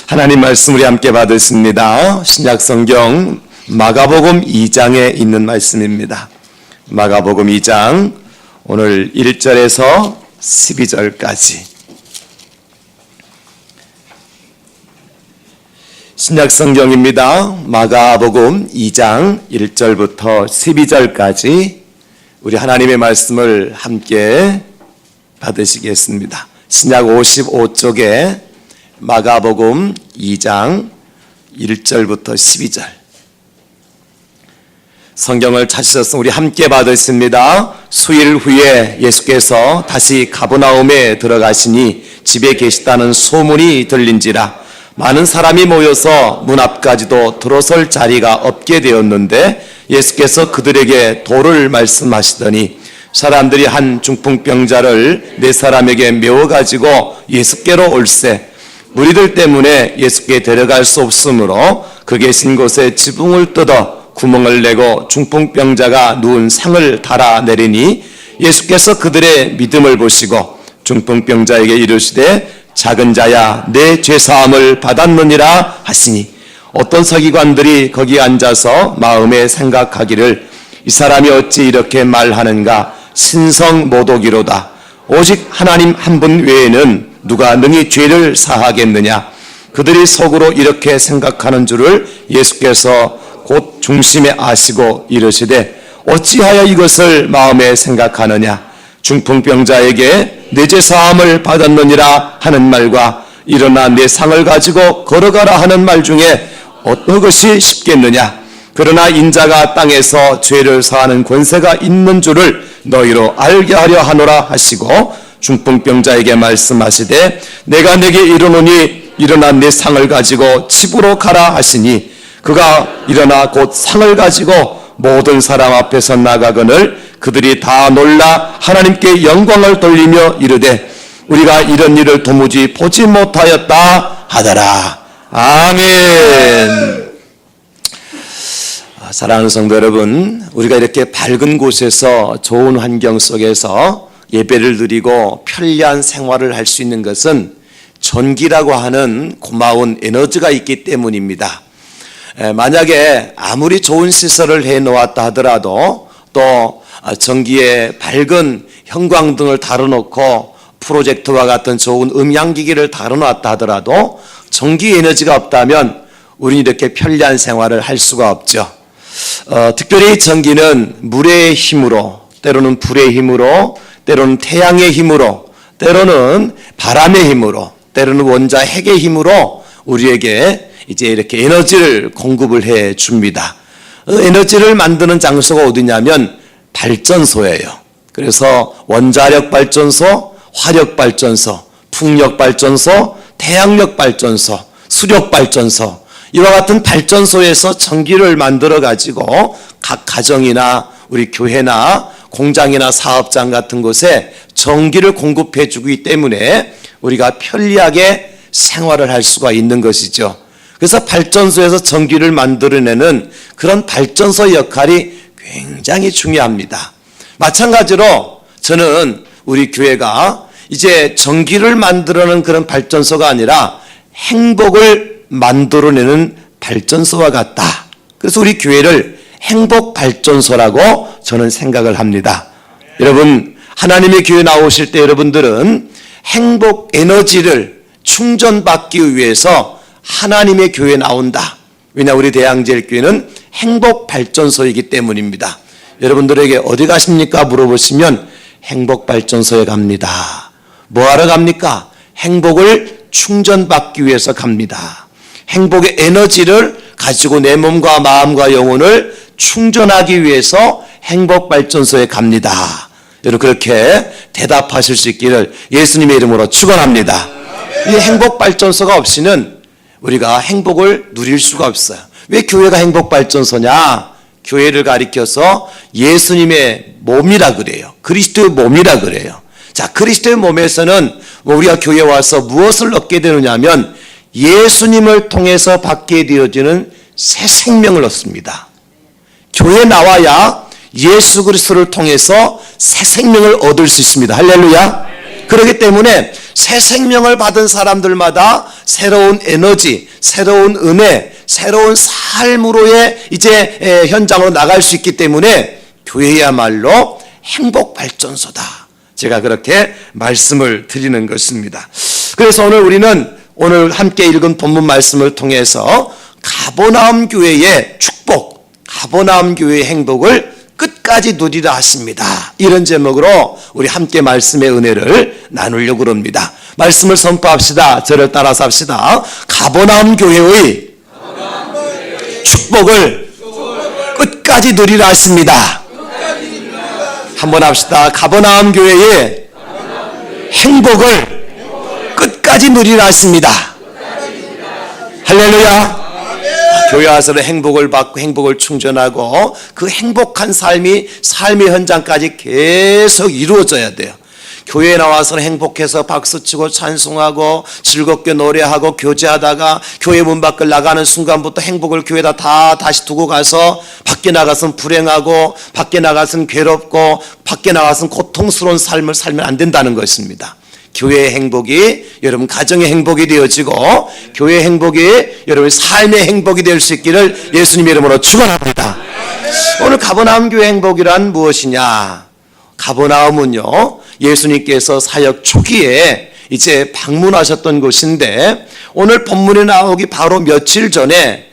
하나님 말씀 우리 함께 받으십니다. 신약성경 마가복음 2장에 있는 말씀입니다. 마가복음 2장 오늘 1절에서 12절까지 신약성경입니다. 마가복음 2장 1절부터 12절까지 우리 하나님의 말씀을 함께 받으시겠습니다. 신약 55쪽에 마가복음 2장 1절부터 12절 성경을 찾으셨으면 우리 함께 받으십니다. 수일 후에 예수께서 다시 가버나움에 들어가시니 집에 계시다는 소문이 들린지라 많은 사람이 모여서 문 앞까지도 들어설 자리가 없게 되었는데 예수께서 그들에게 도를 말씀하시더니 사람들이 한 중풍병자를 네 사람에게 메워가지고 예수께로 올세 무리들 때문에 예수께 데려갈 수 없으므로 그 계신 곳에 지붕을 뜯어 구멍을 내고 중풍병자가 누운 상을 달아내리니 예수께서 그들의 믿음을 보시고 중풍병자에게 이르시되 작은 자야 내 죄사함을 받았느니라 하시니 어떤 서기관들이 거기 앉아서 마음에 생각하기를 이 사람이 어찌 이렇게 말하는가 신성모독이로다 오직 하나님 한 분 외에는 누가 능히 죄를 사하겠느냐 그들이 속으로 이렇게 생각하는 줄을 예수께서 곧 중심에 아시고 이르시되 어찌하여 이것을 마음에 생각하느냐 중풍병자에게 내 죄 사함을 받았느니라 하는 말과 일어나 내 상을 가지고 걸어가라 하는 말 중에 어떤 것이 쉽겠느냐 그러나 인자가 땅에서 죄를 사하는 권세가 있는 줄을 너희로 알게 하려 하노라 하시고 중풍병자에게 말씀하시되 내가 네게 이르노니 일어나 내 상을 가지고 집으로 가라 하시니 그가 일어나 곧 상을 가지고 모든 사람 앞에서 나가거늘 그들이 다 놀라 하나님께 영광을 돌리며 이르되 우리가 이런 일을 도무지 보지 못하였다 하더라. 아멘. 사랑하는 성도 여러분, 우리가 이렇게 밝은 곳에서 좋은 환경 속에서 예배를 드리고 편리한 생활을 할 수 있는 것은 전기라고 하는 고마운 에너지가 있기 때문입니다. 만약에 아무리 좋은 시설을 해놓았다 하더라도 또 전기에 밝은 형광등을 달아놓고 프로젝터와 같은 좋은 음향기기를 달아놓았다 하더라도 전기 에너지가 없다면 우리는 이렇게 편리한 생활을 할 수가 없죠. 특별히 전기는 물의 힘으로 때로는 불의 힘으로 때로는 태양의 힘으로 때로는 바람의 힘으로 때로는 원자 핵의 힘으로 우리에게 이제 이렇게 에너지를 공급을 해 줍니다. 에너지를 만드는 장소가 어디냐면 발전소예요. 그래서 원자력 발전소, 화력 발전소, 풍력 발전소, 태양력 발전소, 수력 발전소 이와 같은 발전소에서 전기를 만들어 가지고 각 가정이나 우리 교회나 공장이나 사업장 같은 곳에 전기를 공급해 주기 때문에 우리가 편리하게 생활을 할 수가 있는 것이죠. 그래서 발전소에서 전기를 만들어내는 그런 발전소 역할이 굉장히 중요합니다. 마찬가지로 저는 우리 교회가 이제 전기를 만들어내는 그런 발전소가 아니라 행복을 만들어내는 발전소와 같다. 그래서 우리 교회를 행복발전소라고 저는 생각을 합니다. 여러분 하나님의 교회 나오실 때 여러분들은 행복 에너지를 충전받기 위해서 하나님의 교회에 나온다. 왜냐 우리 대양제일교회는 행복발전소이기 때문입니다. 여러분들에게 어디 가십니까 물어보시면 행복발전소에 갑니다. 뭐하러 갑니까? 행복을 충전받기 위해서 갑니다. 행복의 에너지를 가지고 내 몸과 마음과 영혼을 충전하기 위해서 행복발전소에 갑니다. 여러분 그렇게 대답하실 수 있기를 예수님의 이름으로 축원합니다. 이 행복발전소가 없이는 우리가 행복을 누릴 수가 없어요. 왜 교회가 행복발전소냐? 교회를 가리켜서 예수님의 몸이라 그래요. 그리스도의 몸이라 그래요. 자, 그리스도의 몸에서는 우리가 교회에 와서 무엇을 얻게 되느냐면 예수님을 통해서 받게 되어지는 새 생명을 얻습니다. 교회에 나와야 예수 그리스도를 통해서 새 생명을 얻을 수 있습니다. 할렐루야. 그렇기 때문에 새 생명을 받은 사람들마다 새로운 에너지, 새로운 은혜, 새로운 삶으로의 이제 현장으로 나갈 수 있기 때문에 교회야말로 행복 발전소다. 제가 그렇게 말씀을 드리는 것입니다. 그래서 오늘 함께 읽은 본문 말씀을 통해서 가버나움 교회의 축복, 가버나움 교회의 행복을 끝까지 누리라 하십니다. 이런 제목으로 우리 함께 말씀의 은혜를 나누려고 합니다. 말씀을 선포합시다. 저를 따라서 합시다. 가버나움 교회의 축복을 끝까지 누리라 하십니다. 한번 합시다. 가버나움 교회의 행복을 끝까지 누리라 하십니다. 할렐루야. 교회 와서는 행복을 받고 행복을 충전하고 그 행복한 삶의 현장까지 계속 이루어져야 돼요. 교회에 나와서는 행복해서 박수치고 찬송하고 즐겁게 노래하고 교제하다가 교회 문 밖을 나가는 순간부터 행복을 교회에다 다시 두고 가서 밖에 나가서는 불행하고 밖에 나가서는 괴롭고 밖에 나가서는 고통스러운 삶을 살면 안 된다는 것입니다. 교회의 행복이 여러분 가정의 행복이 되어지고 교회의 행복이 여러분 삶의 행복이 될 수 있기를 예수님의 이름으로 축원합니다. 오늘 가버나움 교회 행복이란 무엇이냐? 가버나움은요, 예수님께서 사역 초기에 이제 방문하셨던 곳인데 오늘 본문에 나오기 바로 며칠 전에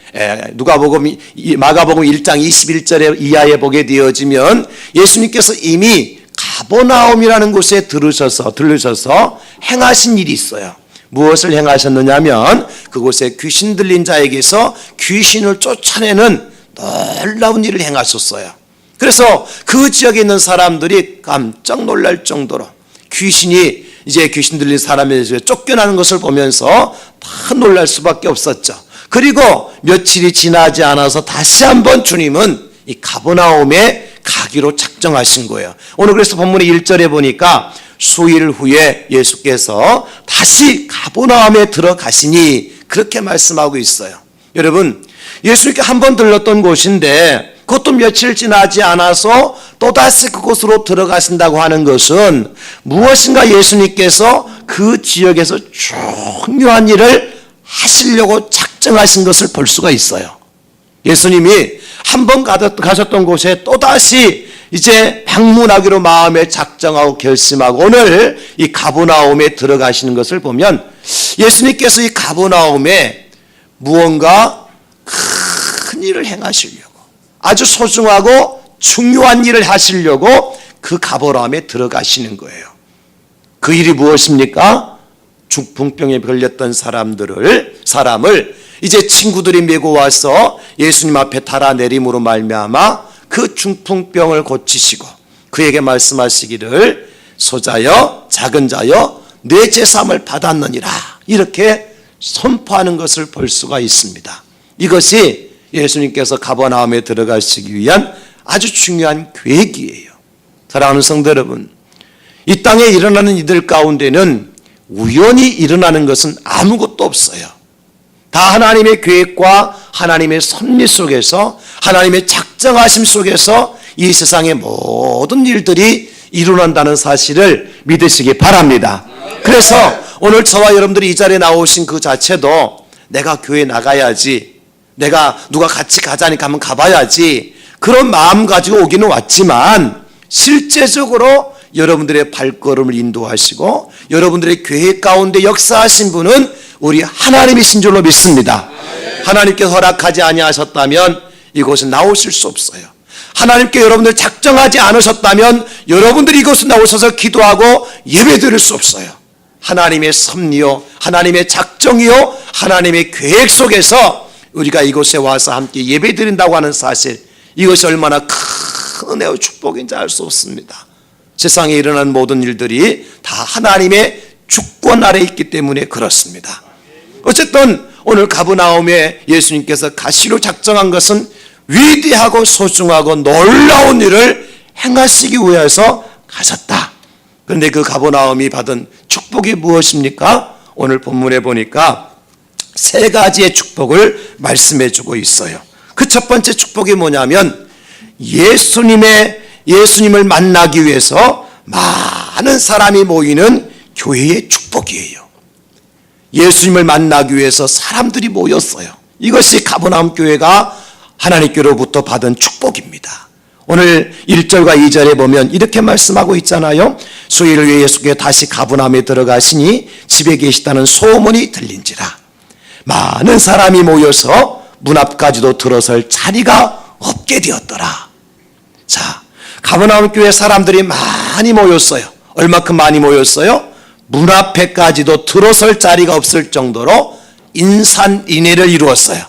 마가복음 1장 21절에 이하에 보게 되어지면 예수님께서 이미 가버나움이라는 곳에 들으셔서 행하신 일이 있어요. 무엇을 행하셨느냐면 그곳에 귀신 들린 자에게서 귀신을 쫓아내는 놀라운 일을 행하셨어요. 그래서 그 지역에 있는 사람들이 깜짝 놀랄 정도로 귀신 들린 사람에게 쫓겨나는 것을 보면서 다 놀랄 수밖에 없었죠. 그리고 며칠이 지나지 않아서 다시 한번 주님은 이 가버나움에 가기로 작정하신 거예요. 오늘 그래서 본문의 1절에 보니까 수일 후에 예수께서 다시 가버나움에 들어가시니 그렇게 말씀하고 있어요. 여러분, 예수님께 한 번 들렀던 곳인데 그것도 며칠 지나지 않아서 또다시 그곳으로 들어가신다고 하는 것은 무엇인가 예수님께서 그 지역에서 중요한 일을 하시려고 작정하신 것을 볼 수가 있어요. 예수님이 한 번 가셨던 곳에 또다시 이제 방문하기로 마음에 작정하고 결심하고 오늘 이 가버나움에 들어가시는 것을 보면 예수님께서 이 가버나움에 무언가 큰 일을 행하시려고 아주 소중하고 중요한 일을 하시려고 그 가버나움에 들어가시는 거예요. 그 일이 무엇입니까? 중풍병에 걸렸던 사람을 이제 친구들이 메고 와서 예수님 앞에 달아내림으로 말미암아 그 중풍병을 고치시고 그에게 말씀하시기를 소자여 작은 자여 내 제삼을 받았느니라 이렇게 선포하는 것을 볼 수가 있습니다. 이것이 예수님께서 가버나움에 들어가시기 위한 아주 중요한 계획이에요. 사랑하는 성도 여러분, 이 땅에 일어나는 이들 가운데는 우연히 일어나는 것은 아무것도 없어요. 다 하나님의 계획과 하나님의 섭리 속에서 하나님의 작정하심 속에서 이 세상의 모든 일들이 일어난다는 사실을 믿으시기 바랍니다. 그래서 오늘 저와 여러분들이 이 자리에 나오신 그 자체도 내가 교회 나가야지, 내가 누가 같이 가자니까 한번 가봐야지 그런 마음 가지고 오기는 왔지만 실제적으로 여러분들의 발걸음을 인도하시고 여러분들의 계획 가운데 역사하신 분은 우리 하나님이신 줄로 믿습니다. 하나님께서 허락하지 아니하셨다면 이곳은 나오실 수 없어요. 하나님께 여러분들 작정하지 않으셨다면 여러분들이 이곳에 나오셔서 기도하고 예배드릴 수 없어요. 하나님의 섭리요, 하나님의 작정이요, 하나님의 계획 속에서 우리가 이곳에 와서 함께 예배드린다고 하는 사실, 이것이 얼마나 큰 은혜와 축복인지 알 수 없습니다. 세상에 일어나는 모든 일들이 다 하나님의 주권 아래 있기 때문에 그렇습니다. 어쨌든 오늘 가버나움에 예수님께서 가시로 작정한 것은 위대하고 소중하고 놀라운 일을 행하시기 위해서 가셨다. 그런데 그 가버나움이 받은 축복이 무엇입니까? 오늘 본문에 보니까 세 가지의 축복을 말씀해 주고 있어요. 그 첫 번째 축복이 뭐냐면 예수님을 만나기 위해서 많은 사람이 모이는 교회의 축복이에요. 예수님을 만나기 위해서 사람들이 모였어요. 이것이 가버나움 교회가 하나님께로부터 받은 축복입니다. 오늘 1절과 2절에 보면 이렇게 말씀하고 있잖아요. 수일을 위해 예수께 다시 가버나움에 들어가시니 집에 계시다는 소문이 들린지라. 많은 사람이 모여서 문 앞까지도 들어설 자리가 없게 되었더라. 자, 가버나움 교회 사람들이 많이 모였어요. 얼마큼 많이 모였어요? 문 앞에까지도 들어설 자리가 없을 정도로 인산인해를 이루었어요.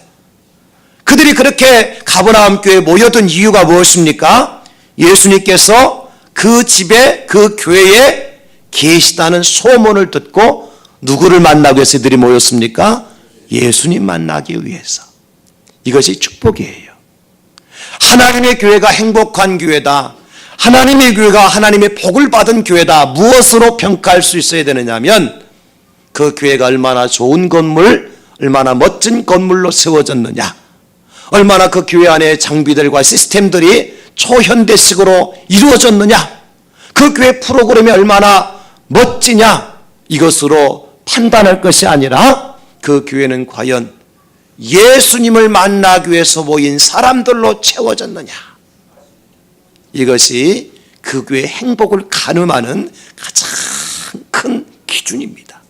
그들이 그렇게 가버나움 교회에 모여든 이유가 무엇입니까? 예수님께서 그 집에, 그 교회에 계시다는 소문을 듣고 누구를 만나기 위해서 그들이 모였습니까? 예수님 만나기 위해서. 이것이 축복이에요. 하나님의 교회가 행복한 교회다. 하나님의 교회가 하나님의 복을 받은 교회다. 무엇으로 평가할 수 있어야 되느냐면 그 교회가 얼마나 좋은 건물, 얼마나 멋진 건물로 세워졌느냐, 얼마나 그 교회 안에 장비들과 시스템들이 초현대식으로 이루어졌느냐, 그 교회 프로그램이 얼마나 멋지냐, 이것으로 판단할 것이 아니라 그 교회는 과연 예수님을 만나기 위해서 모인 사람들로 채워졌느냐, 이것이 그 교회의 행복을 가늠하는 가장 큰 기준입니다.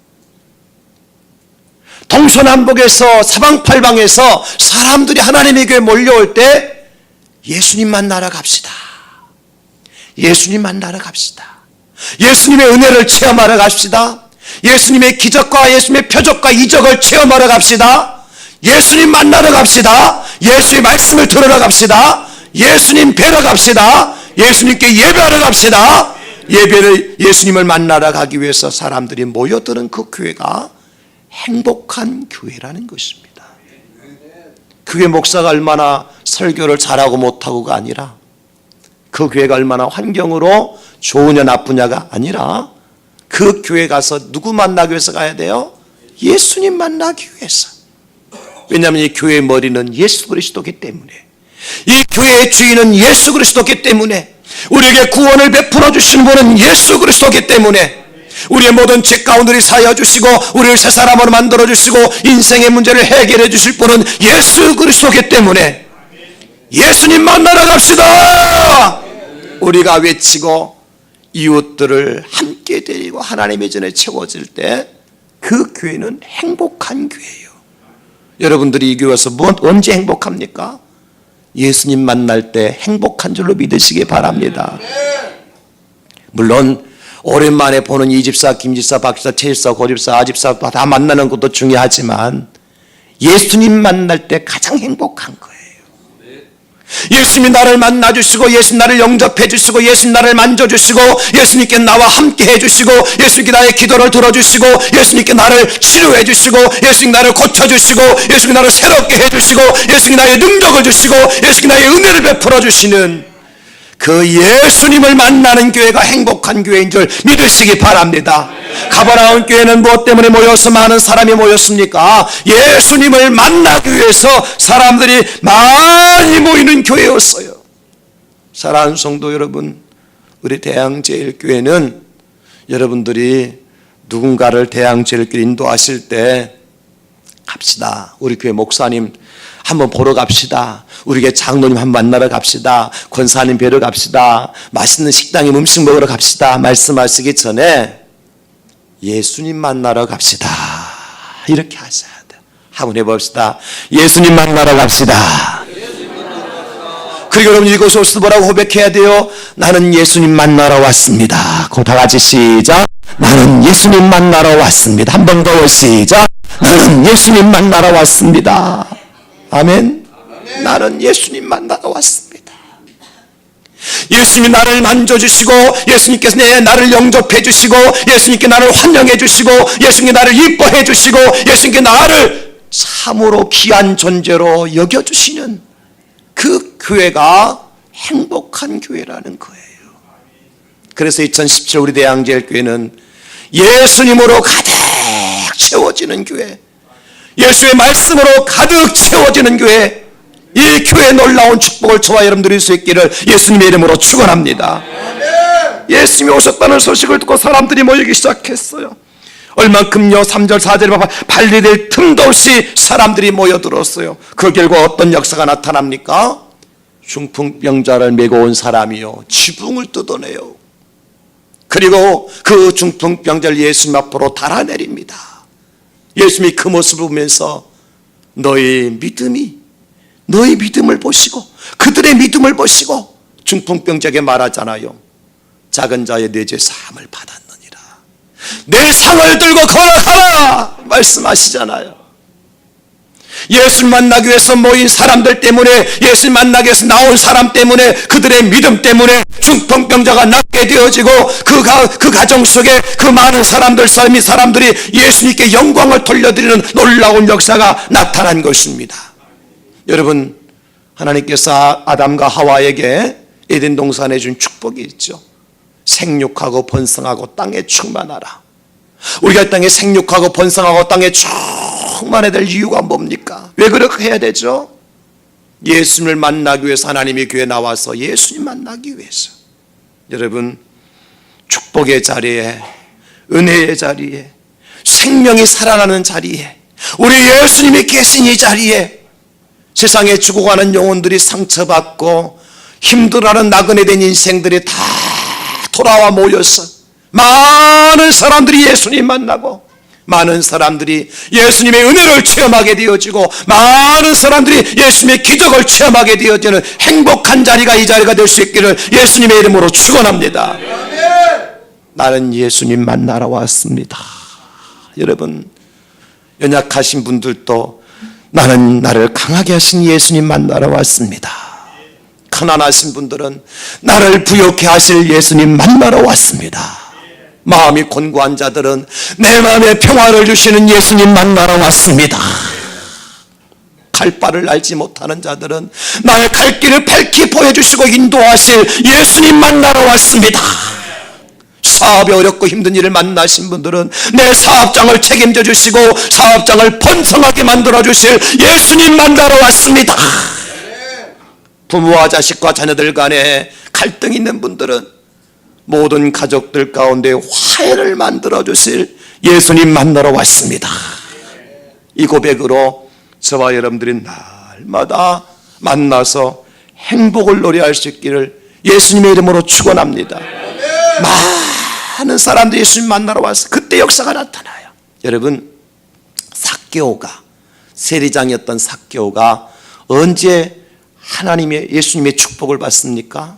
동서남북에서 사방팔방에서 사람들이 하나님의 교회에 몰려올 때 예수님 만나러 갑시다. 예수님 만나러 갑시다. 예수님의 은혜를 체험하러 갑시다. 예수님의 기적과 예수님의 표적과 이적을 체험하러 갑시다. 예수님 만나러 갑시다. 예수의 말씀을 들으러 갑시다. 예수님 뵈러 갑시다. 예수님께 예배하러 갑시다. 예수님을 만나러 가기 위해서 사람들이 모여드는 그 교회가 행복한 교회라는 것입니다. 교회 목사가 얼마나 설교를 잘하고 못하고가 아니라, 그 교회가 얼마나 환경으로 좋으냐 나쁘냐가 아니라, 그 교회 가서 누구 만나기 위해서 가야 돼요? 예수님 만나기 위해서. 왜냐하면 이 교회의 머리는 예수 그리스도이기 때문에, 이 교회의 주인은 예수 그리스도이기 때문에, 우리에게 구원을 베풀어 주신 분은 예수 그리스도이기 때문에, 우리의 모든 죄 가운데를 사하여 주시고 우리를 새 사람으로 만들어 주시고 인생의 문제를 해결해 주실 분은 예수 그리스도이기 때문에 예수님 만나러 갑시다. 우리가 외치고 이웃들을 함께 데리고 하나님의 전에 채워질 때 그 교회는 행복한 교회예요. 여러분들이 이 교회 와서 언제 행복합니까? 예수님 만날 때 행복한 줄로 믿으시기 바랍니다. 물론 오랜만에 보는 이집사, 김집사, 박집사, 최집사, 고집사, 아집사 다 만나는 것도 중요하지만 예수님 만날 때 가장 행복한 거예요. 예수님이 나를 만나주시고, 예수님 나를 영접해 주시고, 예수님 나를 만져주시고, 예수님께 나와 함께 해주시고, 예수님께 나의 기도를 들어주시고, 예수님께 나를 치료해 주시고, 예수님 나를 고쳐주시고, 예수님 나를 새롭게 해주시고, 예수님 나의 능력을 주시고, 예수님 나의 은혜를 베풀어 주시는 그 예수님을 만나는 교회가 행복한 교회인 줄 믿으시기 바랍니다. 가버나움 교회는 무엇 때문에 모여서 많은 사람이 모였습니까? 예수님을 만나기 위해서 사람들이 많이 모이는 교회였어요. 사랑하는 성도 여러분, 우리 대양제일교회는 여러분들이 누군가를 대양제일교회 인도하실 때 갑시다, 우리 교회 목사님 한번 보러 갑시다, 우리 교회 장로님 한번 만나러 갑시다, 권사님 뵈러 갑시다, 맛있는 식당에 음식 먹으러 갑시다 말씀하시기 전에 예수님 만나러 갑시다 이렇게 하셔야 돼요. 한번 해봅시다. 예수님 만나러 갑시다. 그리고 여러분 이곳에 오셔서 뭐라고 고백해야 돼요? 나는 예수님 만나러 왔습니다. 그 다 같이 시작. 나는 예수님 만나러 왔습니다. 한 번 더 시작. 나는 예수님 만나러 왔습니다. 아멘. 나는 예수님 만나러 왔습니다. 예수님이 나를 만져주시고, 예수님께서 나를 영접해 주시고, 예수님께 나를 환영해 주시고, 예수님께 나를 이뻐해 주시고, 예수님께 나를 참으로 귀한 존재로 여겨주시는 그 교회가 행복한 교회라는 거예요. 그래서 2017 우리 대양제일교회는 예수님으로 가득 채워지는 교회, 예수의 말씀으로 가득 채워지는 교회, 이 교회의 놀라운 축복을 저와 여러분들이 수 있기를 예수님의 이름으로 축원합니다. 예수님이 오셨다는 소식을 듣고 사람들이 모이기 시작했어요. 얼만큼요? 3절 4절에 보면 발리될 틈도 없이 사람들이 모여들었어요. 그 결과 어떤 역사가 나타납니까? 중풍병자를 메고 온 사람이요, 지붕을 뜯어내요. 그리고 그 중풍병자를 예수님 앞으로 달아내립니다. 예수님이 그 모습을 보면서 너의 믿음을 보시고, 그들의 믿음을 보시고 중풍병자에게 말하잖아요. 작은 자의 내 죄 사함을 받았느니라. 내 상을 들고 걸어가라 말씀하시잖아요. 예수님 만나기 위해서 모인 사람들 때문에, 예수님 만나기 위해서 나온 사람 때문에, 그들의 믿음 때문에 중풍병자가 낫게 되어지고 그 가정 속에 그 많은 사람들이 예수님께 영광을 돌려드리는 놀라운 역사가 나타난 것입니다. 여러분, 하나님께서 아담과 하와에게 에덴 동산에 준 축복이 있죠. 생육하고 번성하고 땅에 충만하라. 우리가 땅에 생육하고 번성하고 땅에 충만해야 될 이유가 뭡니까? 왜 그렇게 해야 되죠? 예수님을 만나기 위해서 하나님이 교회에 나와서 예수님 만나기 위해서. 여러분, 축복의 자리에, 은혜의 자리에, 생명이 살아나는 자리에, 우리 예수님이 계신 이 자리에 세상에 죽어가는 영혼들이 상처받고 힘들어하는 나그네 된 인생들이 다 돌아와 모여서 많은 사람들이 예수님 만나고, 많은 사람들이 예수님의 은혜를 체험하게 되어지고, 많은 사람들이 예수님의 기적을 체험하게 되어지는 행복한 자리가 이 자리가 될 수 있기를 예수님의 이름으로 축원합니다. 나는 예수님 만나러 왔습니다. 여러분, 연약하신 분들도 나는 나를 강하게 하신 예수님 만나러 왔습니다. 가난하신 분들은 나를 부욕해 하실 예수님 만나러 왔습니다. 마음이 곤고한 자들은 내 마음에 평화를 주시는 예수님 만나러 왔습니다. 갈 바를 알지 못하는 자들은 나의 갈 길을 밝히 보여주시고 인도하실 예수님 만나러 왔습니다. 사업이 어렵고 힘든 일을 만나신 분들은 내 사업장을 책임져 주시고 사업장을 번성하게 만들어 주실 예수님 만나러 왔습니다. 부모와 자식과 자녀들 간에 갈등이 있는 분들은 모든 가족들 가운데 화해를 만들어 주실 예수님 만나러 왔습니다. 이 고백으로 저와 여러분들이 날마다 만나서 행복을 노래할 수 있기를 예수님의 이름으로 축원합니다. 많은 사람들이 예수님 만나러 와서 그때 역사가 나타나요. 여러분, 삭개오가, 세리장이었던 삭개오가 언제 하나님의 예수님의 축복을 받습니까?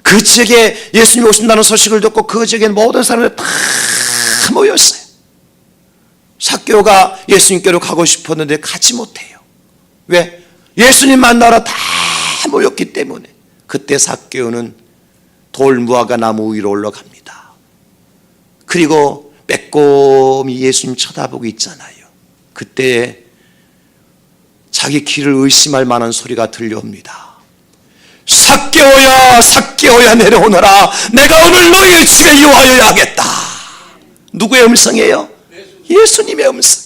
그 지역에 예수님이 오신다는 소식을 듣고 그 지역에 모든 사람들이 다 모였어요. 삭개오가 예수님께로 가고 싶었는데 가지 못해요. 왜? 예수님 만나러 다 모였기 때문에. 그때 삭개오는 돌무화과 나무 위로 올라갑니다. 그리고 빼꼼히 예수님 쳐다보고 있잖아요. 그때 자기 길을 의심할 만한 소리가 들려옵니다. 삭개오야, 삭개오야, 내려오너라. 내가 오늘 너희의 집에 유하여야 하겠다. 누구의 음성이에요? 예수님의 음성.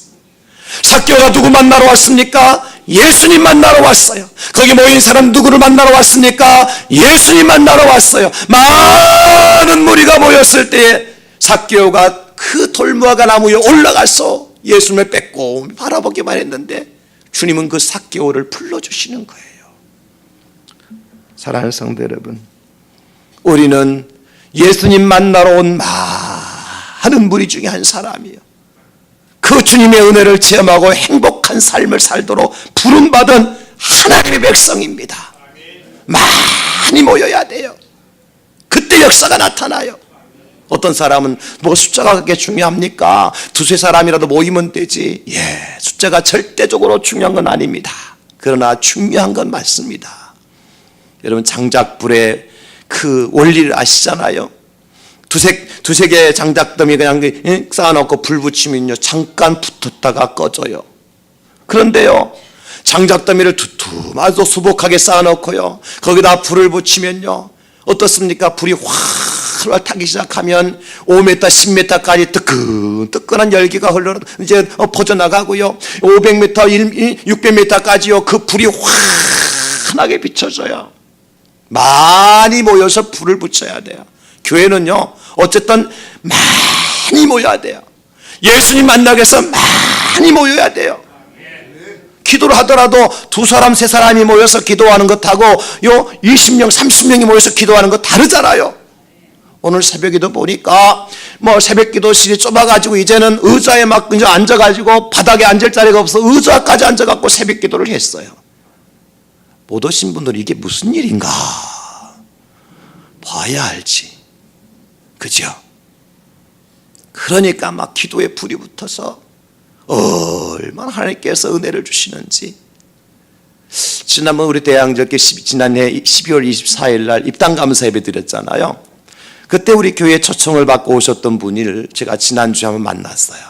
삭개오가 누구 만나러 왔습니까? 예수님 만나러 왔어요. 거기 모인 사람 누구를 만나러 왔습니까? 예수님 만나러 왔어요. 많은 무리가 모였을 때에 삭개오가 그 돌무화과 나무 위에 올라가서 예수님을 빼꼼히 바라보기만 했는데 주님은 그 삭개오를 불러주시는 거예요. 사랑하는 성도 여러분, 우리는 예수님 만나러 온 많은 무리 중에 한 사람이에요. 그 주님의 은혜를 체험하고 행복한 삶을 살도록 부름받은 하나님의 백성입니다. 많이 모여야 돼요. 그때 역사가 나타나요. 어떤 사람은 뭐 숫자가 그렇게 중요합니까? 두세 사람이라도 모이면 되지. 숫자가 절대적으로 중요한 건 아닙니다. 그러나 중요한 건 맞습니다. 여러분, 장작불의 그 원리를 아시잖아요. 두세 개의 장작더미 그냥 쌓아놓고 불 붙이면요, 잠깐 붙었다가 꺼져요. 그런데요, 장작더미를 두툼하고 수북하게 쌓아놓고요, 거기다 불을 붙이면요, 어떻습니까? 불이 활활 타기 시작하면 5m, 10m까지 뜨끈뜨끈한 열기가 흘러 이제 퍼져나가고요, 500m, 600m까지요, 그 불이 환하게 비춰져요. 많이 모여서 불을 붙여야 돼요. 교회는요, 어쨌든 많이 모여야 돼요. 예수님 만나기 위해서 많이 모여야 돼요. 기도를 하더라도 2사람, 3사람이 모여서 기도하는 것하고 20명, 30명이 모여서 기도하는 것 다르잖아요. 오늘 새벽에도 보니까 새벽 기도실이 좁아가지고 이제는 의자에 막 이제 앉아가지고 바닥에 앉을 자리가 없어 의자까지 앉아갖고 새벽 기도를 했어요. 못 오신 분들은 이게 무슨 일인가 봐야 알지. 그죠? 그러니까 막 기도에 불이 붙어서 얼마나 하나님께서 은혜를 주시는지. 지난번 우리 대양절교 지난해 12월 24일 날 입당 감사 예배 드렸잖아요. 그때 우리 교회에 초청을 받고 오셨던 분을 제가 지난주에 한번 만났어요.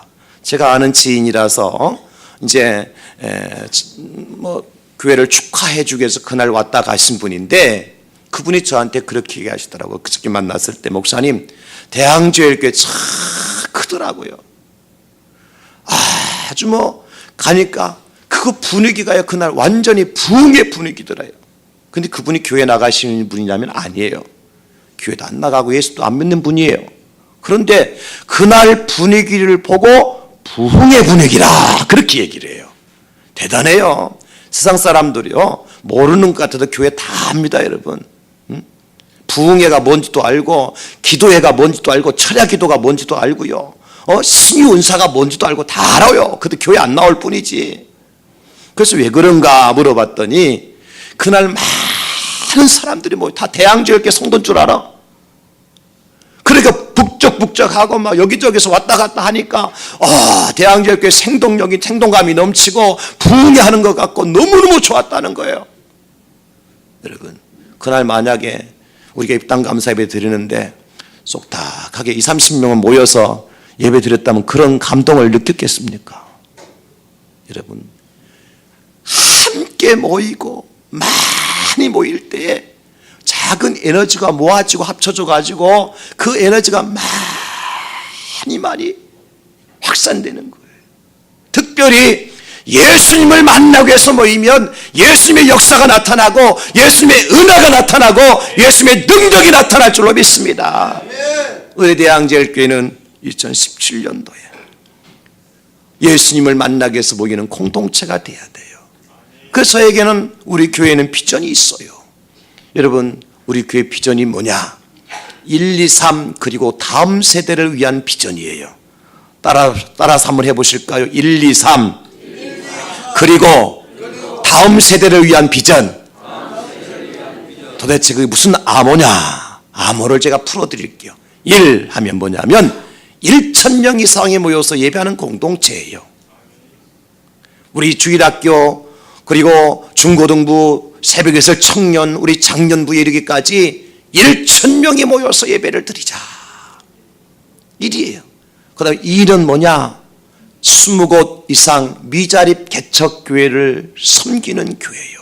제가 아는 지인이라서 이제 교회를 축하해 주기 위해서 그날 왔다 가신 분인데, 그분이 저한테 그렇게 얘기하시더라고요. 그저께 만났을 때, 목사님 대양제일교회 참 크더라고요. 아주 가니까 그 분위기가요, 그날 완전히 부흥의 분위기더라요. 근데 그분이 교회 나가시는 분이냐면 아니에요. 교회도 안 나가고 예수도 안 믿는 분이에요. 그런데 그날 분위기를 보고 부흥의 분위기라 그렇게 얘기를 해요. 대단해요. 세상 사람들이요, 모르는 것 같아도 교회 다 압니다, 여러분. 부흥회가 뭔지도 알고, 기도회가 뭔지도 알고, 철야 기도가 뭔지도 알고요, 신유 은사가 뭔지도 알고 다 알아요. 근데 교회 안 나올 뿐이지. 그래서 왜 그런가 물어봤더니 그날 많은 사람들이 다 대양제일교회 성도인 줄 알아. 그러니까 북적북적하고 막 여기저기서 왔다 갔다 하니까 대양제일교회 생동감이 넘치고 부흥회하는 것 같고 너무너무 좋았다는 거예요. 여러분, 그날 만약에 우리가 입당 감사 예배 드리는데 쏙닥하게 20-30명은 모여서 예배 드렸다면 그런 감동을 느꼈겠습니까? 여러분, 함께 모이고 많이 모일 때에 작은 에너지가 모아지고 합쳐져 가지고 그 에너지가 많이 확산되는 거예요. 특별히 예수님을 만나기 위해서 모이면 예수님의 역사가 나타나고 예수님의 은혜가 나타나고 예수님의 능력이 나타날 줄로 믿습니다. 우리 대양제일교회는 2017년도에 예수님을 만나기 위해서 모이는 공동체가 돼야 돼요. 그래서 저에게는 우리 교회는 비전이 있어요. 여러분, 우리 교회 비전이 뭐냐? 1, 2, 3 그리고 다음 세대를 위한 비전이에요. 따라서 한번 해보실까요? 1, 2, 3 그리고 다음 세대를 위한 비전. 도대체 그게 무슨 암호냐? 암호를 제가 풀어드릴게요. 1 하면 뭐냐면 1,000명 이상이 모여서 예배하는 공동체예요. 우리 주일학교 그리고 중고등부 새벽에서 청년 우리 장년부에 이르기까지 1,000명이 모여서 예배를 드리자. 1이에요. 그 다음에 2는 뭐냐? 20곳 이상 미자립 개척교회를 섬기는 교회예요.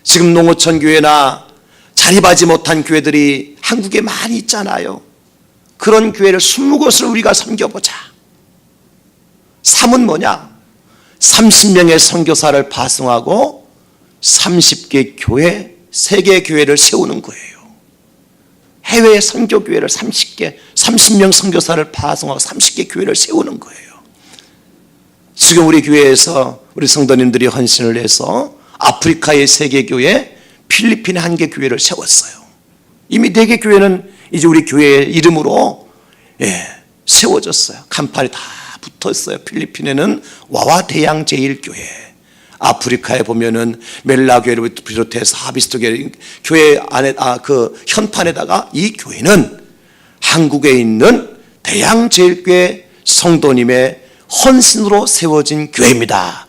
지금 농어촌 교회나 자립하지 못한 교회들이 한국에 많이 있잖아요. 그런 교회를 20곳을 우리가 섬겨보자. 3은 뭐냐? 30명의 선교사를 파송하고 30개 교회, 3개 교회를 세우는 거예요. 해외 선교교회를 30명 선교사를 파송하고 30개 교회를 세우는 거예요. 지금 우리 교회에서 우리 성도님들이 헌신을 해서 아프리카의 3개 교회, 필리핀의 1개 교회를 세웠어요. 이미 4개 교회는 이제 우리 교회의 이름으로 세워졌어요. 간판이 다 붙었어요. 필리핀에는 와와 대양 제일교회, 아프리카에 보면은 멜라 교회를 비롯해서 하비스트 교회 안에 그 현판에다가 이 교회는 한국에 있는 대양 제일교회 성도님의 헌신으로 세워진 교회입니다.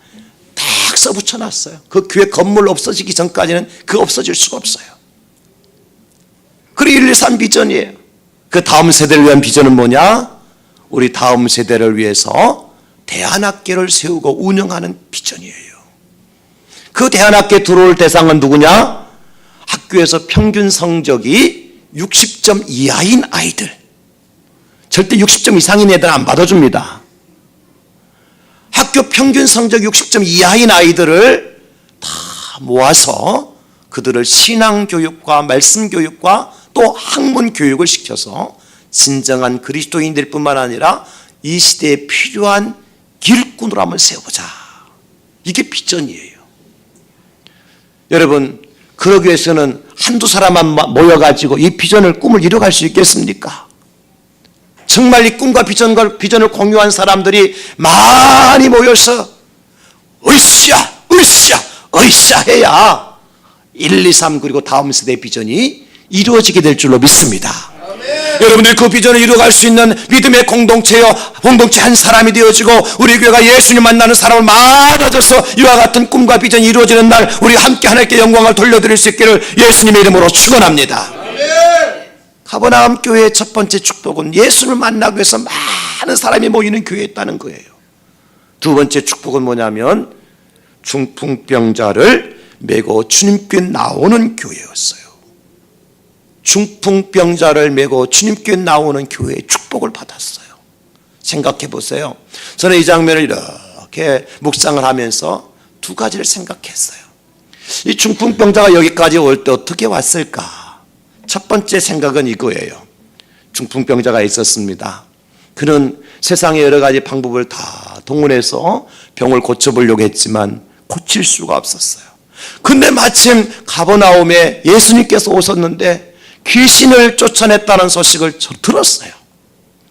딱 써붙여놨어요. 그 교회 건물 없어지기 전까지는 그 없어질 수가 없어요. 그리고 1, 2, 3 비전이에요. 그 다음 세대를 위한 비전은 뭐냐? 우리 다음 세대를 위해서 대안학교를 세우고 운영하는 비전이에요. 그 대안학교에 들어올 대상은 누구냐? 학교에서 평균 성적이 60점 이하인 아이들. 절대 60점 이상인 애들 안 받아줍니다. 학교 평균 성적 60점 이하인 아이들을 다 모아서 그들을 신앙교육과 말씀교육과 또 학문 교육을 시켜서 진정한 그리스도인들 뿐만 아니라 이 시대에 필요한 길꾼으로 한번 세워보자. 이게 비전이에요. 여러분, 그러기 위해서는 한두 사람만 모여가지고 이 비전을, 꿈을 이뤄갈 수 있겠습니까? 정말 이 꿈과 비전을 공유한 사람들이 많이 모여서 으쌰 해야 1, 2, 3 그리고 다음 세대의 비전이 이루어지게 될 줄로 믿습니다. 여러분들이 그 비전을 이루어갈 수 있는 믿음의 공동체요, 공동체 한 사람이 되어지고 우리 교회가 예수님 만나는 사람을 많아져서 이와 같은 꿈과 비전이 이루어지는 날 우리 함께 하나님께 영광을 돌려드릴 수 있기를 예수님의 이름으로 축원합니다. 가버나움 교회의 첫 번째 축복은 예수를 만나기 위해서 많은 사람이 모이는 교회였다는 거예요. 두 번째 축복은 뭐냐면 중풍병자를 메고 주님께 나오는 교회였어요. 중풍병자를 메고 주님께 나오는 교회의 축복을 받았어요. 생각해 보세요. 저는 이 장면을 이렇게 묵상을 하면서 두 가지를 생각했어요. 이 중풍병자가 여기까지 올 때 어떻게 왔을까? 첫 번째 생각은 이거예요. 중풍병자가 있었습니다. 그는 세상의 여러 가지 방법을 다 동원해서 병을 고쳐보려고 했지만 고칠 수가 없었어요. 근데 마침 가버나움에 예수님께서 오셨는데 귀신을 쫓아냈다는 소식을 들었어요.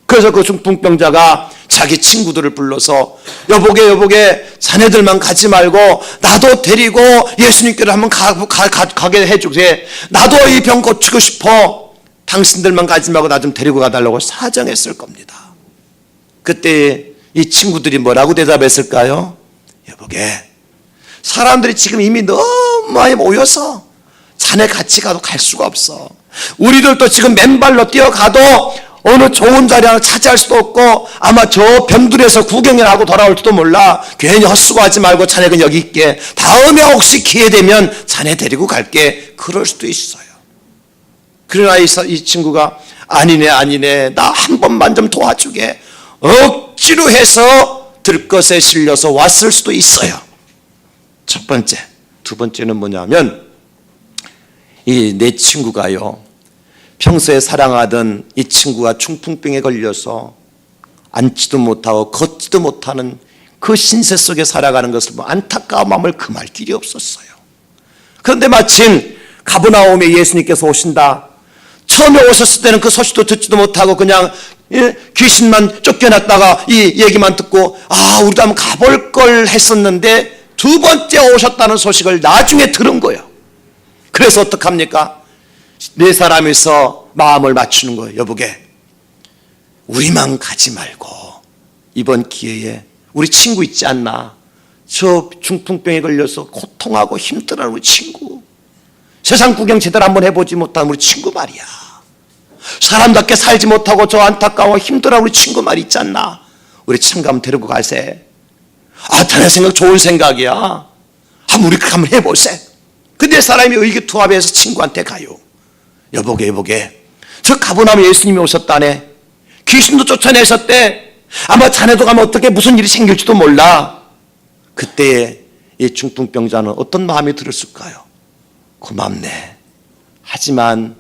그래서 그 중풍병자가 자기 친구들을 불러서 여보게 자네들만 가지 말고 나도 데리고 예수님께로 한번 가게 해주세. 나도 이 병 고치고 싶어. 당신들만 가지 말고 나 좀 데리고 가달라고 사정했을 겁니다. 그때 이 친구들이 뭐라고 대답했을까요? 여보게, 사람들이 지금 이미 너무 많이 모여서 자네 같이 가도 갈 수가 없어. 우리들도 지금 맨발로 뛰어가도 어느 좋은 자리 하나 차지할 수도 없고 아마 저 병들에서 구경을 하고 돌아올지도 몰라. 괜히 헛수고하지 말고 자네는 여기 있게. 다음에 혹시 기회 되면 자네 데리고 갈게. 그럴 수도 있어요. 그러나 이 친구가 아니네 나 한 번만 좀 도와주게. 억지로 해서 들것에 실려서 왔을 수도 있어요. 첫 번째. 두 번째는 뭐냐면 이 내 친구가요, 평소에 사랑하던 이 친구가 중풍병에 걸려서 앉지도 못하고 걷지도 못하는 그 신세 속에 살아가는 것을 보면 안타까운 마음을 금할 길이 없었어요. 그런데 마침 가버나움에 예수님께서 오신다. 처음에 오셨을 때는 그 소식도 듣지도 못하고 그냥 귀신만 쫓겨났다가 이 얘기만 듣고 우리도 한번 가볼 걸 했었는데 두 번째 오셨다는 소식을 나중에 들은 거예요. 그래서 어떡합니까? 네 사람이서 마음을 맞추는 거예요. 여보게, 우리만 가지 말고 이번 기회에 우리 친구 있지 않나? 저 중풍병에 걸려서 고통하고 힘들어하는 우리 친구, 세상 구경 제대로 한번 해보지 못한 우리 친구 말이야. 사람답게 살지 못하고 저 안타까워 힘들어하는 우리 친구 말 있지 않나? 우리 친구 한번 데리고 가세. 자네 생각 좋은 생각이야. 우리 그렇게 한번 해보세. 근데 사람이 의기투합해서 친구한테 가요. 여보게, 저 가버나움에 예수님이 오셨다네. 귀신도 쫓아내셨대. 아마 자네도 가면 어떻게 무슨 일이 생길지도 몰라. 그때 이 중풍병자는 어떤 마음이 들었을까요? 고맙네. 하지만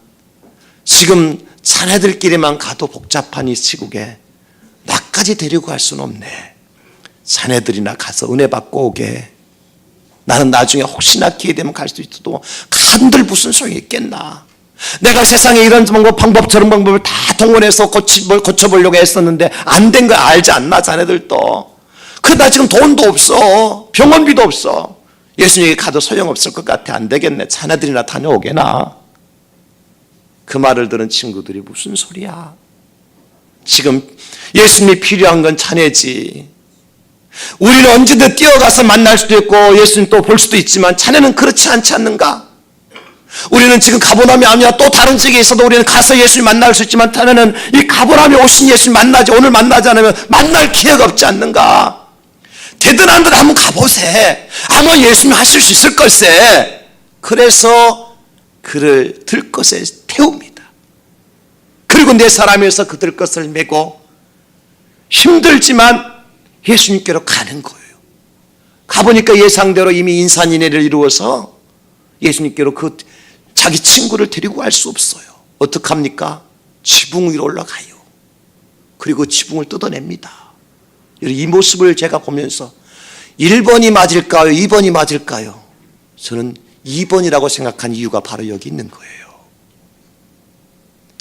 지금 자네들끼리만 가도 복잡한 이 시국에 나까지 데리고 갈 수는 없네. 자네들이나 가서 은혜 받고 오게. 나는 나중에 혹시나 기회 되면 갈 수 있어도 간들 무슨 소용이 있겠나. 내가 세상에 이런 방법 저런 방법을 다 동원해서 고쳐보려고 했었는데 안 된 거 알지 않나 자네들도. 나 지금 돈도 없어. 병원비도 없어. 예수님에게 가도 소용없을 것 같아. 안 되겠네. 자네들이나 다녀오게나. 그 말을 들은 친구들이 무슨 소리야. 지금 예수님이 필요한 건 자네지. 우리는 언제든 뛰어가서 만날 수도 있고 예수님 또 볼 수도 있지만 자네는 그렇지 않지 않는가? 우리는 지금 가버나움이 아니라 또 다른 지역에 있어도 우리는 가서 예수님 만날 수 있지만 자네는 이 가버나움에 오신 예수님 만나지, 오늘 만나지 않으면 만날 기회가 없지 않는가? 되든 들 한번 가보세. 아마 예수님 하실 수 있을 걸세. 그래서 그를 들것에 태웁니다. 그리고 네 사람에서 그 들것을 메고 힘들지만 예수님께로 가는 거예요. 가보니까 예상대로 이미 인산인해를 이루어서 예수님께로 그 자기 친구를 데리고 갈 수 없어요. 어떡합니까? 지붕 위로 올라가요. 그리고 지붕을 뜯어냅니다. 이 모습을 제가 보면서 1번이 맞을까요? 2번이 맞을까요? 저는 2번이라고 생각한 이유가 바로 여기 있는 거예요.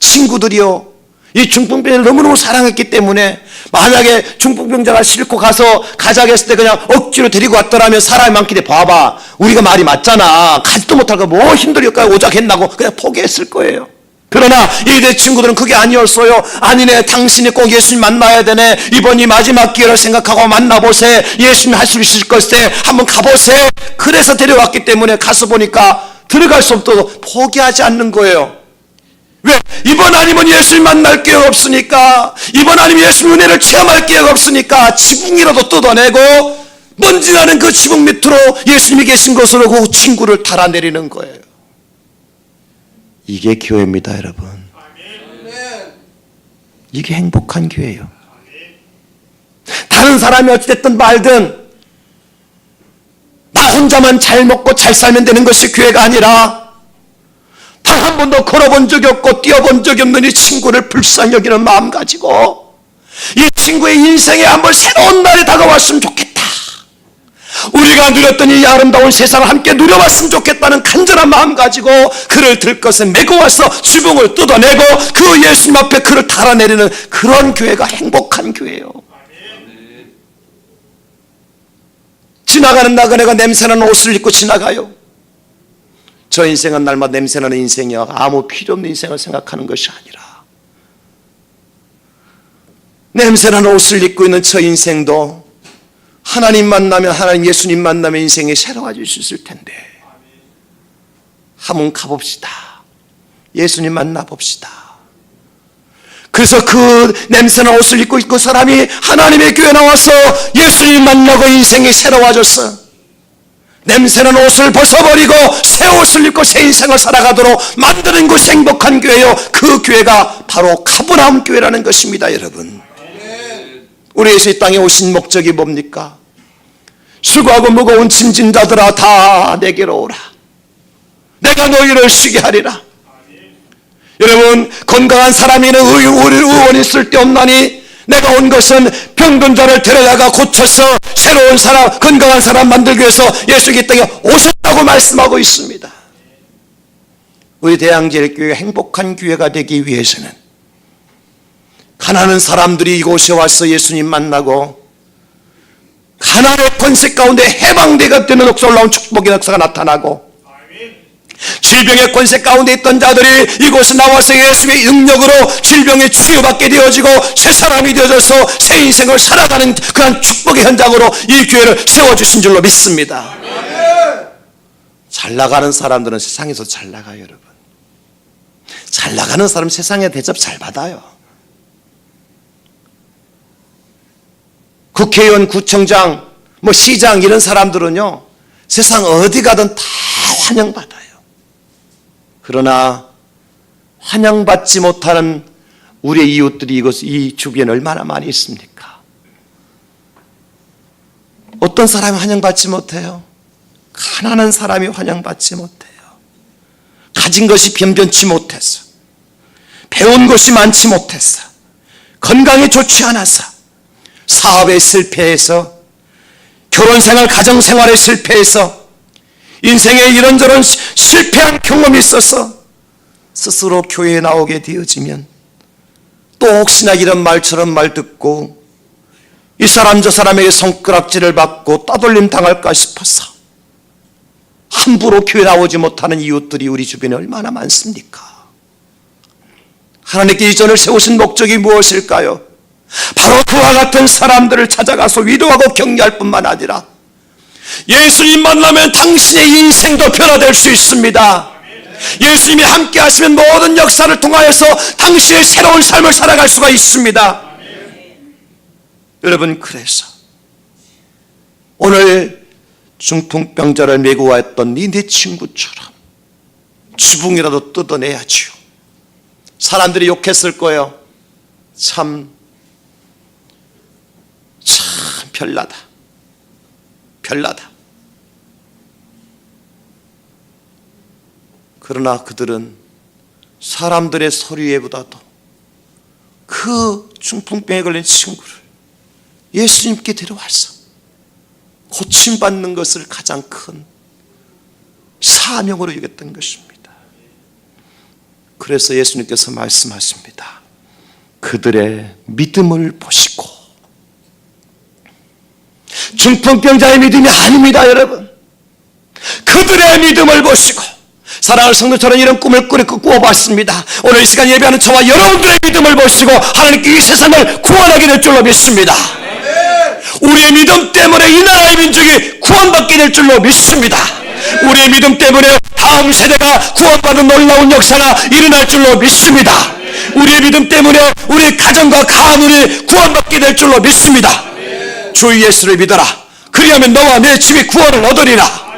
친구들이요, 이 중풍병자를 너무너무 사랑했기 때문에 만약에 중풍병자가 싫고 가서 가자고 했을 때 그냥 억지로 데리고 왔더라면 사람이 많기 때문에 봐봐, 우리가 말이 맞잖아, 가지도 못하고 뭐 힘들일까요? 오작했나고 그냥 포기했을 거예요. 그러나 이 내 친구들은 그게 아니었어요. 아니네, 당신이 꼭 예수님 만나야 되네, 이번이 마지막 기회를 생각하고 만나보세, 예수님 할 수 있을 것에 한번 가보세. 그래서 데려왔기 때문에 가서 보니까 들어갈 수 없어도 포기하지 않는 거예요. 왜? 이번 아니면 예수님 만날 기회가 없으니까, 이번 아니면 예수님 은혜를 체험할 기회가 없으니까 지붕이라도 뜯어내고 먼지 나는 그 지붕 밑으로 예수님이 계신 곳으로 그 친구를 달아내리는 거예요. 이게 교회입니다, 여러분. 이게 행복한 교회예요. 다른 사람이 어찌됐든 말든 나 혼자만 잘 먹고 잘 살면 되는 것이 교회가 아니라, 단 한 번도 걸어본 적이 없고 뛰어본 적이 없는 이 친구를 불쌍히 여기는 마음 가지고 이 친구의 인생에 한번 새로운 날이 다가왔으면 좋겠다, 우리가 누렸던 이 아름다운 세상을 함께 누려봤으면 좋겠다는 간절한 마음 가지고 그를 들것에 메고 와서 지붕을 뜯어내고 그 예수님 앞에 그를 달아내리는 그런 교회가 행복한 교회예요. 지나가는 나그네가 냄새나는 옷을 입고 지나가요. 저 인생은 날마다 냄새나는 인생이야, 아무 필요 없는 인생을 생각하는 것이 아니라 냄새나는 옷을 입고 있는 저 인생도 하나님 만나면, 하나님 예수님 만나면 인생이 새로워질 수 있을 텐데 한번 가봅시다. 예수님 만나봅시다. 그래서 그 냄새나는 옷을 입고 있고 사람이 하나님의 교회에 나와서 예수님 만나고 인생이 새로워졌어. 냄새나는 옷을 벗어버리고 새 옷을 입고 새 인생을 살아가도록 만드는 것이 행복한 교회요. 그 교회가 바로 가버나움 교회라는 것입니다, 여러분. 우리 예수 이 땅에 오신 목적이 뭡니까? 수고하고 무거운 짐진 자들아 다 내게로 오라, 내가 너희를 쉬게 하리라. 여러분, 건강한 사람이는 의원이 쓸데없나니 내가 온 것은 병든 자를 데려다가 고쳐서 새로운 사람, 건강한 사람 만들기 위해서 예수님이 이 땅에 오셨다고 말씀하고 있습니다. 우리 대양제일교회가 행복한 교회가 되기 위해서는 가난한 사람들이 이곳에 와서 예수님 만나고 가난의 권세 가운데 해방되게 되는 놀라운 축복의 역사가 나타나고, 질병의 권세 가운데 있던 자들이 이곳에 나와서 예수의 능력으로 질병에 치유받게 되어지고 새 사람이 되어져서 새 인생을 살아가는 그런 축복의 현장으로 이 교회를 세워주신 줄로 믿습니다. 잘 나가는 사람들은 세상에서 잘 나가요, 여러분. 잘 나가는 사람 세상에 대접 잘 받아요. 국회의원, 구청장, 시장 이런 사람들은요, 세상 어디 가든 다 환영받아요. 그러나 환영받지 못하는 우리의 이웃들이 이 주변에 얼마나 많이 있습니까? 어떤 사람이 환영받지 못해요? 가난한 사람이 환영받지 못해요. 가진 것이 변변치 못해서, 배운 것이 많지 못해서, 건강이 좋지 않아서, 사업에 실패해서, 결혼생활, 가정생활에 실패해서, 인생에 이런저런 실패한 경험이 있어서 스스로 교회에 나오게 되어지면 또 혹시나 이런 말처럼 말 듣고 이 사람 저 사람에게 손가락질을 받고 따돌림 당할까 싶어서 함부로 교회 나오지 못하는 이웃들이 우리 주변에 얼마나 많습니까? 하나님께 이전을 세우신 목적이 무엇일까요? 바로 그와 같은 사람들을 찾아가서 위로하고 격려할 뿐만 아니라 예수님 만나면 당신의 인생도 변화될 수 있습니다. 예수님이 함께 하시면 모든 역사를 통하여서 당신의 새로운 삶을 살아갈 수가 있습니다. 여러분, 그래서 오늘 중풍병자를 메고 왔던 네 친구처럼 지붕이라도 뜯어내야지요. 사람들이 욕했을 거예요. 참 별나다. 그러나 그들은 사람들의 소리에보다도 그 중풍병에 걸린 친구를 예수님께 데려와서 고침받는 것을 가장 큰 사명으로 여겼던 것입니다. 그래서 예수님께서 말씀하십니다. 그들의 믿음을 보시고. 중풍병자의 믿음이 아닙니다, 여러분. 그들의 믿음을 보시고. 사랑하는 성도처럼 이런 꿈을 꾸어봤습니다. 오늘 이 시간 예배하는 저와 여러분들의 믿음을 보시고 하나님께 이 세상을 구원하게 될 줄로 믿습니다. 우리의 믿음 때문에 이 나라의 민족이 구원받게 될 줄로 믿습니다. 우리의 믿음 때문에 다음 세대가 구원받는 놀라운 역사가 일어날 줄로 믿습니다. 우리의 믿음 때문에 우리 가정과 가문이 구원받게 될 줄로 믿습니다. 주 예수를 믿어라. 그리하면 너와 내 집이 구원을 얻으리라.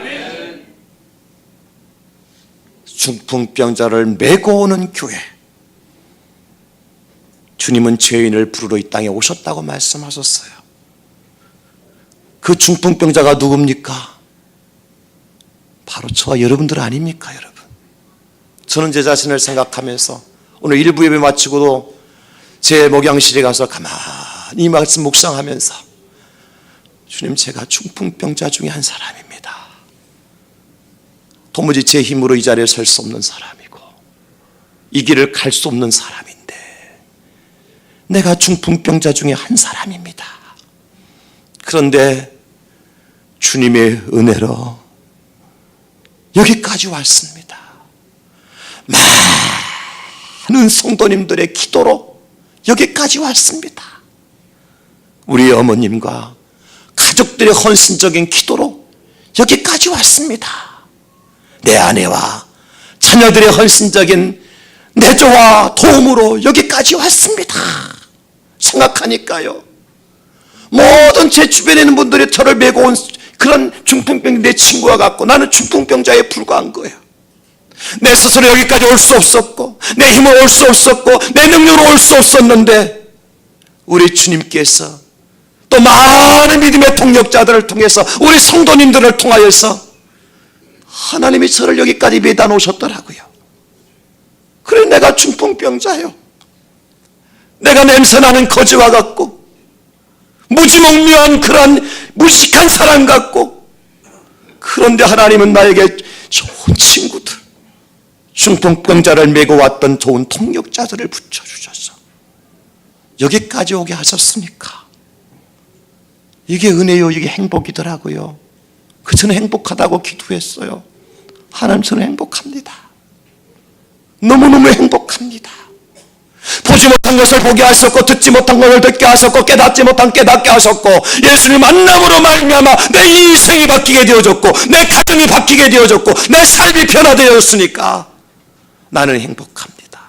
중풍병자를 메고 오는 교회. 주님은 죄인을 부르러 이 땅에 오셨다고 말씀하셨어요. 그 중풍병자가 누굽니까? 바로 저와 여러분들 아닙니까, 여러분? 저는 제 자신을 생각하면서 오늘 일부 예배 마치고도 제 목양실에 가서 가만히 이 말씀 묵상하면서 주님, 제가 중풍병자 중에 한 사람입니다. 도무지 제 힘으로 이 자리에 설 수 없는 사람이고 이 길을 갈 수 없는 사람인데 내가 중풍병자 중에 한 사람입니다. 그런데 주님의 은혜로 여기까지 왔습니다. 많은 성도님들의 기도로 여기까지 왔습니다. 우리 어머님과 가족들의 헌신적인 기도로 여기까지 왔습니다. 내 아내와 자녀들의 헌신적인 내조와 도움으로 여기까지 왔습니다. 생각하니까요, 모든 제 주변에 있는 분들이 저를 메고 온 그런 중풍병 내 친구와 같고 나는 중풍병자에 불과한 거예요. 내 스스로 여기까지 올 수 없었고 내 힘으로 올 수 없었고 내 능력으로 올 수 없었는데 우리 주님께서 또 많은 믿음의 동력자들을 통해서 우리 성도님들을 통하여서 하나님이 저를 여기까지 매다 놓으셨더라고요. 그래, 내가 중풍병자요. 내가 냄새나는 거지와 같고 무지몽묘한 그런 무식한 사람 같고, 그런데 하나님은 나에게 좋은 친구들, 중풍병자를 메고 왔던 좋은 통역자들을 붙여주셔서 여기까지 오게 하셨으니까 이게 은혜요, 이게 행복이더라고요. 그 저는 행복하다고 기도했어요. 하나님, 저는 행복합니다. 너무너무 행복합니다. 보지 못한 것을 보게 하셨고 듣지 못한 것을 듣게 하셨고 깨닫지 못한 깨닫게 하셨고 예수님 만남으로 말미암아 내 인생이 바뀌게 되어졌고 내 가정이 바뀌게 되어졌고 내 삶이 변화되었으니까 나는 행복합니다.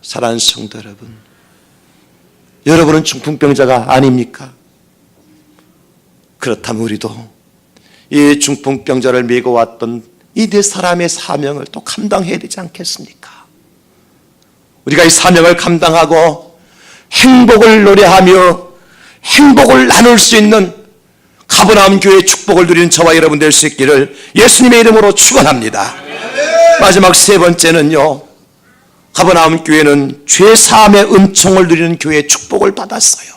사랑하는 성도 여러분, 여러분은 중풍병자가 아닙니까? 그렇다면 우리도 이 중풍병자를 메고 왔던 이 네 사람의 사명을 또 감당해야 되지 않겠습니까? 우리가 이 사명을 감당하고 행복을 노래하며 행복을 나눌 수 있는 가버나움 교회의 축복을 누리는 저와 여러분 될 수 있기를 예수님의 이름으로 축원합니다. 마지막 세 번째는요, 가버나움 교회는 죄사함의 은총을 누리는 교회의 축복을 받았어요.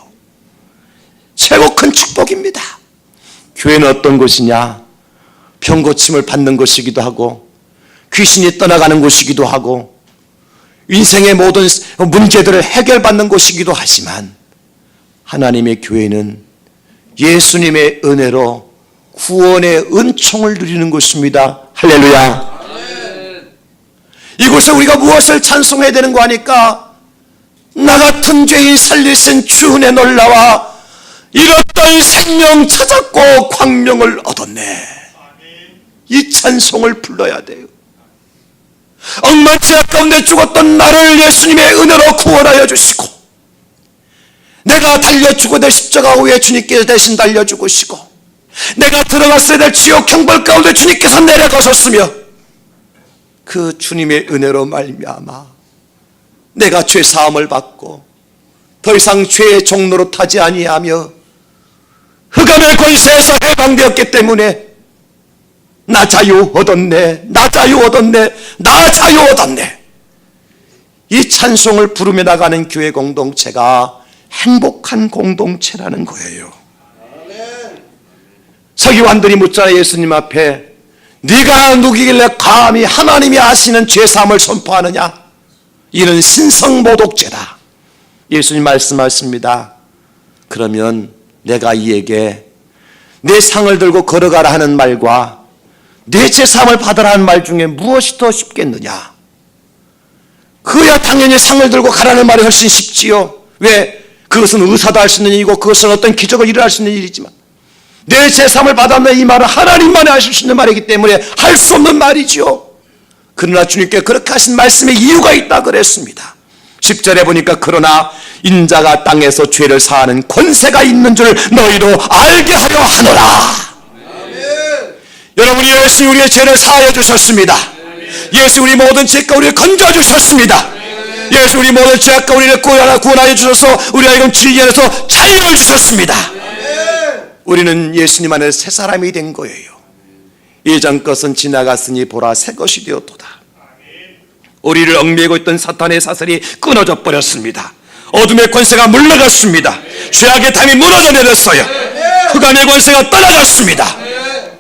최고 큰 축복입니다. 교회는 어떤 곳이냐? 병고침을 받는 곳이기도 하고 귀신이 떠나가는 곳이기도 하고 인생의 모든 문제들을 해결받는 곳이기도 하지만 하나님의 교회는 예수님의 은혜로 구원의 은총을 누리는 곳입니다. 할렐루야. 이곳에 우리가 무엇을 찬송해야 되는 거 하니까 나 같은 죄인 살리신 주 은혜 놀라와 잃었던 생명 찾았고 광명을 얻었네. 이 찬송을 불러야 돼요. 엉망진악 가운데 죽었던 나를 예수님의 은혜로 구원하여 주시고 내가 달려주고 내 십자가 후에 주님께서 대신 달려주시고 내가 들어갔어야 될 지옥 형벌 가운데 주님께서 내려가셨으며 그 주님의 은혜로 말미암아 내가 죄사함을 받고 더 이상 죄의 종로로 타지 아니하며 흑암의 권세에서 해방되었기 때문에 나 자유 얻었네, 나 자유 얻었네, 나 자유 얻었네. 이 찬송을 부르며 나가는 교회 공동체가 행복한 공동체라는 거예요. 서기관들이 묻잖아요. 예수님 앞에 네가 누구길래 감히 하나님이 아시는 죄사함을 선포하느냐? 이는 신성모독죄다. 예수님 말씀하십니다. 그러면 내가 이에게 내 상을 들고 걸어가라 하는 말과 내 죄사함을 받으라 하는 말 중에 무엇이 더 쉽겠느냐? 그야 당연히 상을 들고 가라는 말이 훨씬 쉽지요. 왜? 그것은 의사도 할 수 있는 일이고 그것은 어떤 기적을 일어날 수 있는 일이지만 내 죄사함을 받았네 이 말은 하나님만이 하실 수 있는 말이기 때문에 할 수 없는 말이지요. 그러나 주님께 그렇게 하신 말씀에 이유가 있다 그랬습니다. 10절에 보니까 그러나 인자가 땅에서 죄를 사하는 권세가 있는 줄 너희도 알게 하려 하노라. 여러분, 예수 우리의 죄를 사하여 주셨습니다. 예수 우리 모든 죄가 우리를 건져 주셨습니다. 예수 우리 모든 죄가 우리를 구원하여 주셔서 우리가 이런 진리 안에서 자유를 주셨습니다. 우리는 예수님 안에서 새 사람이 된 거예요. 예전 것은 지나갔으니 보라 새 것이 되었도다. 우리를 얽매이고 있던 사탄의 사슬이 끊어져 버렸습니다. 어둠의 권세가 물러갔습니다. 죄악의 담이 무너져 내렸어요. 흑암의 권세가 떠나갔습니다.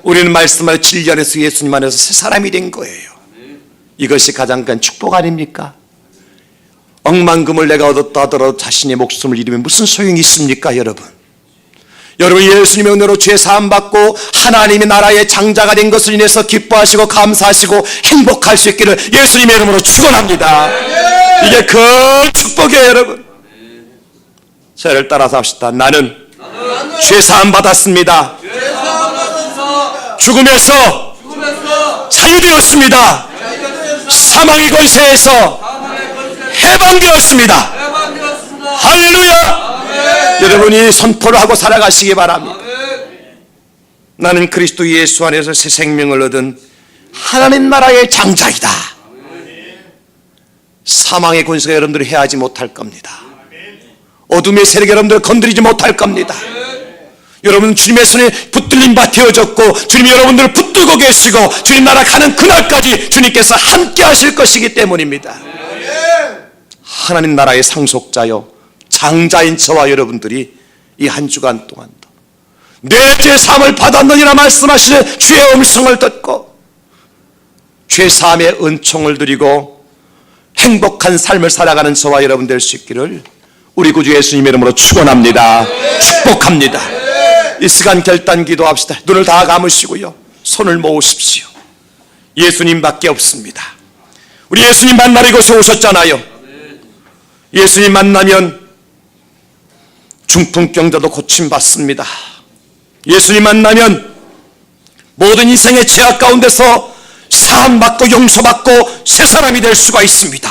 우리는 말씀하여 진리 안에서 예수님 안에서 새 사람이 된 거예요. 이것이 가장 큰 축복 아닙니까? 억만금을 내가 얻었다 하더라도 자신의 목숨을 잃으면 무슨 소용이 있습니까? 여러분 예수님의 은혜로 죄 사함 받고 하나님의 나라의 장자가 된 것을 인해서 기뻐하시고 감사하시고 행복할 수 있기를 예수님의 이름으로 축원합니다. 이게 큰 축복이에요. 여러분, 저를 따라서 합시다. 나는 죄 사함 받았습니다. 죽음에서 자유되었습니다. 사망의 권세에서 해방되었습니다. 할렐루야. 여러분이 선포를 하고 살아가시기 바랍니다. 나는 그리스도 예수 안에서 새 생명을 얻은 하나님 나라의 장자이다. 사망의 권세가 여러분들을 해하지 못할 겁니다. 어둠의 세력이 여러분들을 건드리지 못할 겁니다. 여러분 주님의 손에 붙들린 바 되어졌고 주님이 여러분들을 붙들고 계시고 주님 나라 가는 그날까지 주님께서 함께 하실 것이기 때문입니다. 하나님 나라의 상속자요 장자인 저와 여러분들이 이 한 주간 동안도 내 죄사함을 받았느니라 말씀하시는 주의 음성을 듣고 죄사함의 은총을 드리고 행복한 삶을 살아가는 저와 여러분 될 수 있기를 우리 구주 예수님의 이름으로 축원합니다. 축복합니다. 이 시간 결단 기도합시다. 눈을 다 감으시고요, 손을 모으십시오. 예수님밖에 없습니다. 우리 예수님 만나러 이곳에 오셨잖아요. 예수님 만나면 중풍병자도 고침받습니다. 예수님 만나면 모든 인생의 죄악 가운데서 사함받고 용서받고 새 사람이 될 수가 있습니다.